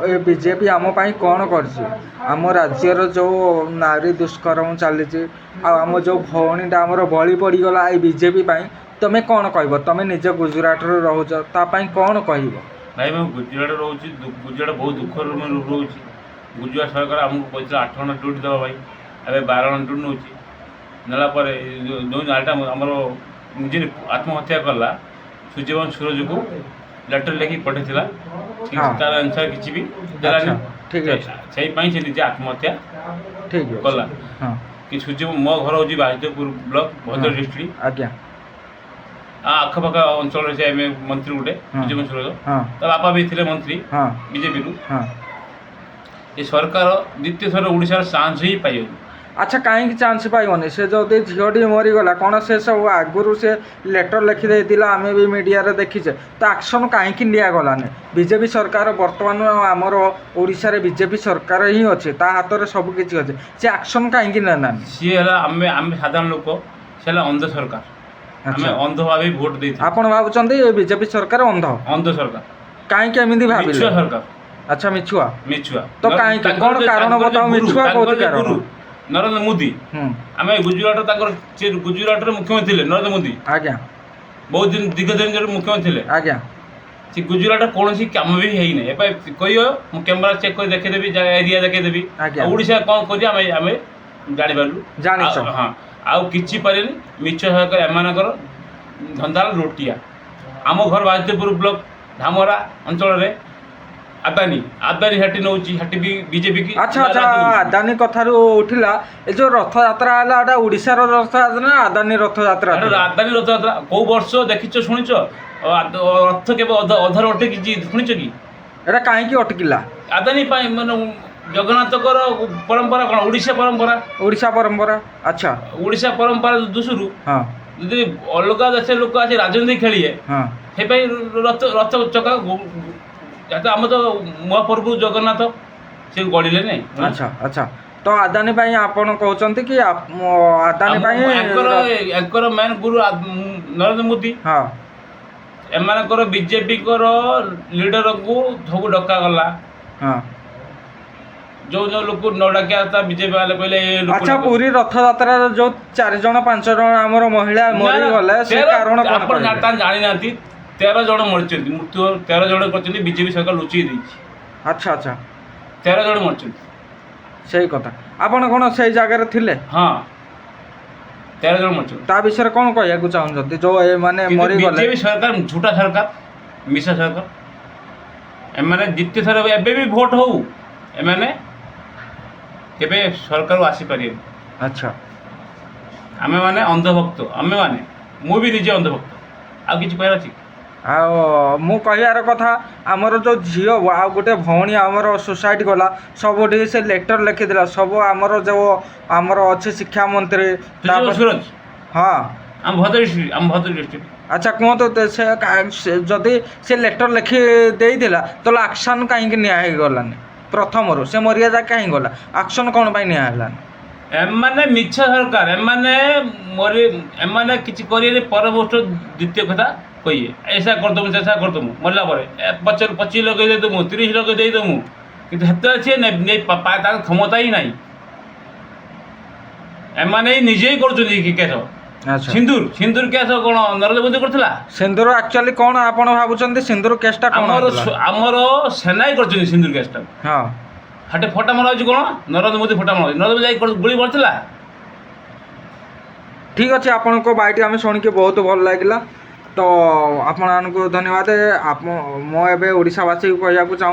ए BJP आम कौन कर आम राज्यर जो नारी दुष्कर्म चली आम जो भौणीटा आमर बलि पड़गला ये बीजेपी तुम कौन कह तुम निज गुजरात रोच तापाई कौन कह भाई मैं गुजरात रोचे गुजरात बहुत दुख रोचे गुजरात सरकार आमको पैसा 8 घंटा ड्यूटी देवा भाई अब 12 घंटा ड्यूटी नौ नालापर जो नाटा आमर निजे आत्महत्या कला सूर्यवंश सूरज को लेटर लिखी पठाइला तार आंसर किसी भी देलानी ठीक है से निजे आत्महत्या ठीक कला कि सूर्य मो घर हूँ बाजितपुर ब्लॉक भद्रक डिस्ट्रिक्ट आज्ञा आखपाख अंचल से मंत्री गोटे सूर्यवंश सूरज तो बापा भी थे मंत्री बीजेपी रु ये सरकार द्वितीय थर ओडिशार चांस ही पाइबनी। अच्छा कहीं चांस पाइबनी से जो झीटी मरीगला कौन से सब आगुरी से लेटर लिखिदे आम भी मीडिया देखीचे तो एक्शन कहीं निगलानी बीजेपी सरकार बर्तमान आमर ओडिशा रे बीजेपी सरकार ही अच्छे ता हाथ में सबकि अच्छे से एक्शन कहीं ना सी आम साधारण लोक से अंध सरकार आम अंध भाव भोट दे आपड़ भावुं बीजेपी सरकार अंध सरकार कहीं भाव सरकार अच्छा मिछुआ मिछुआ तो कहीं कौन कारण बताओ मिछुआ कौन कारण नरेंद्र मोदी आम गुजरात गुजरात मुख्यमंत्री थे नरेंद्र मोदी आज्ञा बहुत दिन दीर्घ दिन मुख्यमंत्री थे आज्ञा से गुजरात कौन कम भी है ना कह कैमेरा चेक कर देखेदेवी एरिया देखेदेवी ओडिशा कौन कर जानी हाँ आउ कि पारे मिछ सरकार एमानकर धंदा रोटिया आम घर बाजितपुर ब्लॉक धामरा अंचल आदानी आदानी हाटी नौ हाटी भी बीजेपी की अच्छा अच्छा आदानी कथार उठिला ए जो रथ यात्रा है ओडिशार रथ यात्रा ना आदानी रथ यात्रा आदानी रथ यात्रा कौ वर्ष देखिच शुणिच रथ के अधर अटकी शुणिच कि एटा कहीं अटकिला आदानी माने जगन्नाथ परंपरा कौन ओडिशा परंपरा अच्छा ओडिशा परंपरा दूसरू यदि अलग देश लोक आज राजनीति खेलिए से रथ चका आम तो महाप्रभु जगन्नाथ से गढ़ले नहीं। अच्छा अच्छा तो आदानी आपन कहते कि आदानी मेन गुरु नरेंद्र मोदी एम बीजेपी लीडर को सब डका गला जो जो लोग न डाकिया था बीजेपी वाले पहले अच्छा पूरी रथ यात्रा जो 4 जन 5 जन आमर महिला मरी गले से कारण कौन जानी ना 13 जन मरते मृत्यु 13 जन कर बीजेपी सरकार लुचि अच्छा अच्छा 13 जन मरते सही कथा आपन कौन से जगह थिले हाँ 13 जन मरते ता विषय कौन कहया चाहते जो ए माने मरी गले बीजेपी सरकार झूठा सरकार मिशा सरकार एमाने द्वितीय थर एबे भी भोट हो एमाने केबे सरकार आसी पारे अच्छा आमे माने अंधभक्त आमे माने मु भी निजे अंधभक्त आ किछि कहला छी मु कहर कथा आमर जो झील आ गोटे भौणी आमर सोसाइटी गला सबुठी से लेटर लिखिदेला सब आमर जो आमर अच्छे शिक्षा मंत्री हाँ आम भद्रक डिस्ट्रिक्ट अच्छा कहते से जदि से लेटर लिखि देला तो एक्शन कहीं निगलानी प्रथम से मरिया जा कहीं गला एक्शन कौन निगलानी एमाने मिछ सरकार एमाने किछि करिए परमोस्ट द्वितीय कथा कहिए ऐसा करदमु जैसा करदमु मरला परे 25 लगे दे दमु 30 लगे दे दमु किंतु हेते अछि नै पाता क्षमता ही नहीं एमाने निजे ही करछुनी कि केस अच्छा सिंदूर केस कोन नरेंद्र मोदी करथिला सिंदूर एक्चुअली कोन आपण भाबुचंदी सिंदूर केसटा कोन हमर सेनाई करछुनी सिंदूर केसटा हां हटे फोटा मारा अछि कोन नरेंद्र मोदी फोटा मारा नरेंद्र मोदी जाई गुली मारथिला ठीक अच्छे आपण को बाइट आम शुणिक बहुत भल लगे तो आपण धन्यवाद। मो एवं ओडावासी को कहना चाहूँ